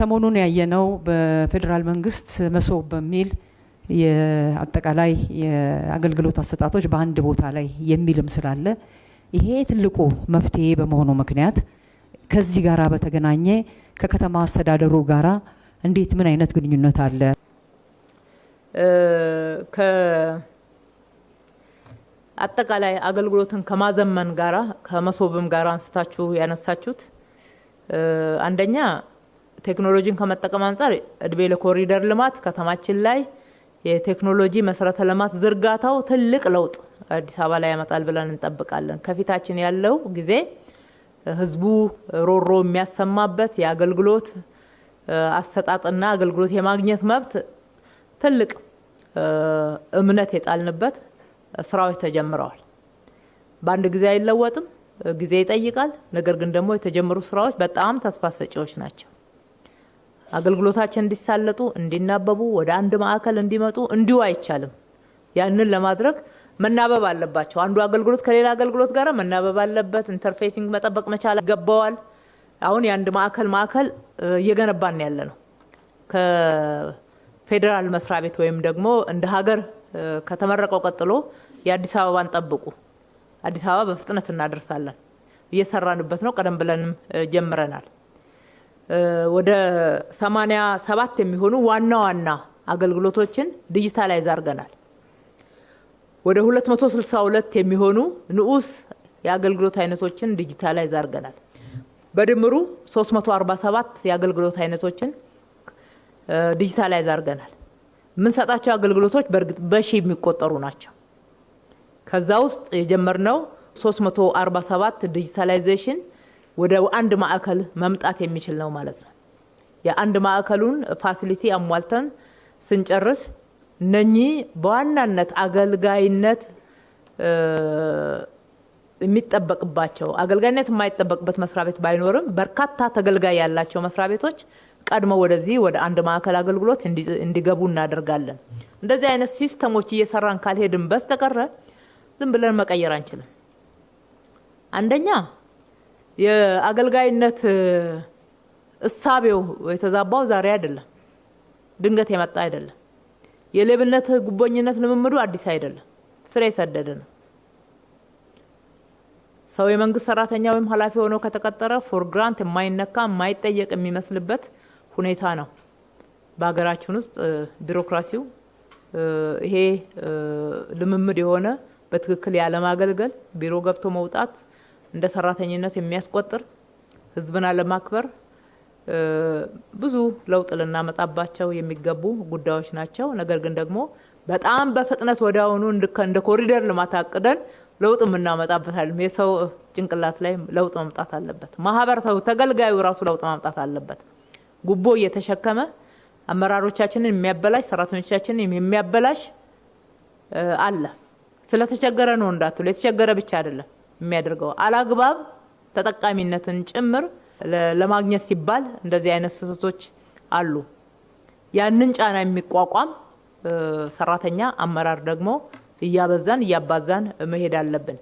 ሰሞኑን ያየነው በፌደራል መንግስት መሶብ በሚል የአጠቃላይ የአገልግሎት አሰጣጦች በአንድ ቦታ ላይ የሚልም ስላለ ይሄ ትልቁ መፍትሄ በመሆኑ ምክንያት ከዚህ ጋራ በተገናኘ ከከተማ አስተዳደሩ ጋራ እንዴት ምን አይነት ግንኙነት አለ? አጠቃላይ አገልግሎትን ከማዘመን ጋራ ከመሶብም ጋራ አንስታችሁ ያነሳችሁት አንደኛ ቴክኖሎጂን ከመጠቀም አንፃር እድሜ ለኮሪደር ልማት ከተማችን ላይ የቴክኖሎጂ መሰረተ ልማት ዝርጋታው ትልቅ ለውጥ አዲስ አበባ ላይ ያመጣል ብለን እንጠብቃለን። ከፊታችን ያለው ጊዜ ህዝቡ ሮሮ የሚያሰማበት የአገልግሎት አሰጣጥና አገልግሎት የማግኘት መብት ትልቅ እምነት የጣልንበት ስራዎች ተጀምረዋል። በአንድ ጊዜ አይለወጥም፣ ጊዜ ይጠይቃል። ነገር ግን ደግሞ የተጀመሩ ስራዎች በጣም ተስፋ ሰጪዎች ናቸው። አገልግሎታችን እንዲሳለጡ እንዲናበቡ ወደ አንድ ማዕከል እንዲመጡ እንዲሁ አይቻልም። ያንን ለማድረግ መናበብ አለባቸው። አንዱ አገልግሎት ከሌላ አገልግሎት ጋር መናበብ አለበት። ኢንተርፌሲንግ መጠበቅ መቻል ይገባዋል። አሁን የአንድ ማዕከል እየገነባን ያለ ነው። ከፌደራል መስሪያ ቤት ወይም ደግሞ እንደ ሀገር ከተመረቀው ቀጥሎ የአዲስ አበባን ጠብቁ። አዲስ አበባ በፍጥነት እናደርሳለን። እየሰራንበት ነው። ቀደም ብለንም ጀምረናል። ወደ 87 የሚሆኑ ዋና አገልግሎቶችን ዲጂታላይዝ አድርገናል። ወደ 262 የሚሆኑ ንዑስ የአገልግሎት አይነቶችን ዲጂታላይዝ አድርገናል። በድምሩ 347 የአገልግሎት አይነቶችን ዲጂታላይዝ አድርገናል። የምንሰጣቸው አገልግሎቶች በእርግጥ በሺ የሚቆጠሩ ናቸው። ከዛ ውስጥ የጀመርነው 347 ዲጂታላይዜሽን ወደ አንድ ማዕከል መምጣት የሚችል ነው ማለት ነው። የአንድ ማዕከሉን ፋሲሊቲ አሟልተን ስንጨርስ እነኚህ በዋናነት አገልጋይነት የሚጠበቅባቸው አገልጋይነት የማይጠበቅበት መስሪያ ቤት ባይኖርም በርካታ ተገልጋይ ያላቸው መስሪያ ቤቶች ቀድመው ወደዚህ ወደ አንድ ማዕከል አገልግሎት እንዲገቡ እናደርጋለን። እንደዚህ አይነት ሲስተሞች እየሰራን ካልሄድን በስተቀር ዝም ብለን መቀየር አንችልም። አንደኛ የአገልጋይነት እሳቤው የተዛባው ዛሬ አይደለም፣ ድንገት የመጣ አይደለም። የሌብነት ጉቦኝነት ልምምዱ አዲስ አይደለም፣ ስራ የሰደደ ነው። ሰው የመንግስት ሰራተኛ ወይም ኃላፊ ሆኖ ከተቀጠረ ፎር ግራንት የማይነካ የማይጠየቅ የሚመስልበት ሁኔታ ነው። በሀገራችን ውስጥ ቢሮክራሲው ይሄ ልምምድ የሆነ በትክክል ያለ ማገልገል ቢሮ ገብቶ መውጣት እንደ ሰራተኝነት የሚያስቆጥር ህዝብን አለማክበር ብዙ ለውጥ ልናመጣባቸው የሚገቡ ጉዳዮች ናቸው። ነገር ግን ደግሞ በጣም በፍጥነት ወዲያውኑ እንደ ኮሪደር ልማት አቅደን ለውጥ የምናመጣበታል። የሰው ጭንቅላት ላይ ለውጥ መምጣት አለበት። ማህበረሰቡ ተገልጋዩ ራሱ ለውጥ ማምጣት አለበት። ጉቦ እየተሸከመ አመራሮቻችንን የሚያበላሽ ሰራተኞቻችንን የሚያበላሽ አለ። ስለተቸገረ ነው እንዳትሉ፣ የተቸገረ ብቻ አይደለም የሚያደርገው አላግባብ ተጠቃሚነትን ጭምር ለማግኘት ሲባል እንደዚህ አይነት ስህተቶች አሉ። ያንን ጫና የሚቋቋም ሰራተኛ አመራር ደግሞ እያበዛን እያባዛን መሄድ አለብን።